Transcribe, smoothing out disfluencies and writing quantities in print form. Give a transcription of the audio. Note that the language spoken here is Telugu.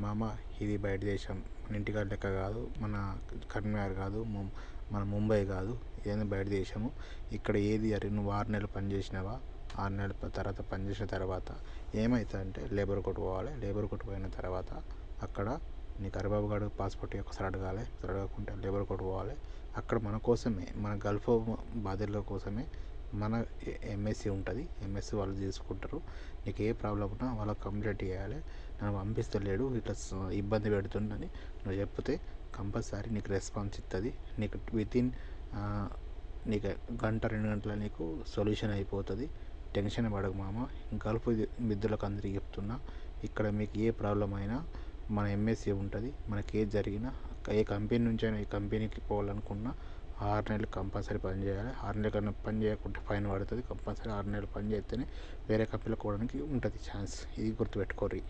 మామ ఇది బయట దేశం, మన ఇంటికాడ లెక్క కాదు, మన కరీంనగర్ కాదు, మన ముంబై కాదు, ఏదైనా బయట దేశము. ఇక్కడ ఏది అరే నువ్వు 6 నెలలు పని చేసినావా, 6 నెలల తర్వాత పని చేసిన తర్వాత ఏమవుతుందంటే లేబర్ కోర్టు పోవాలి. లేబర్ కోర్టు పోయిన తర్వాత అక్కడ నీకు హరిబాబు గారు పాస్పోర్ట్ ఒకసారి అడగాలి. అడగకుంటే లేబర్ కోర్టు పోవాలి. అక్కడ మన కోసమే, మన గల్ఫ్ బాధితుల కోసమే మన ఎంఎస్సి ఉంటుంది. ఎంఎస్సి వాళ్ళు తీసుకుంటారు. నీకు ఏ ప్రాబ్లం ఉన్నా వాళ్ళకి కంప్లైంట్ చేయాలి. నన్ను పంపిస్తలేడు, ఇట్లా ఇబ్బంది పెడుతుందని నువ్వు చెప్తే కంపల్సరీ నీకు రెస్పాన్స్ ఇస్తుంది. నీకు వితిన్ నీకు గంట 2 గంటల నీకు సొల్యూషన్ అయిపోతుంది. టెన్షన్ పడకు మామ. గల్ఫ్ మిత్రులకు అందరికీ చెప్తున్నా, ఇక్కడ మీకు ఏ ప్రాబ్లం అయినా మన ఎంఎస్సి ఉంటుంది. మనకి ఏది జరిగినా ఏ కంపెనీ నుంచి అయినా ఈ కంపెనీకి పోవాలనుకున్నా 6 నెలలు కంపల్సరీ పని చేయాలి. 6 నెలల కన్నా పని చేయకుంటే ఫైన్ పడుతుంది. కంపల్సరీ 6 నెలలు పని చేస్తేనే వేరే కంపెనీలో పోవడానికి ఉంటుంది ఛాన్స్. ఇది గుర్తుపెట్టుకోర్రి.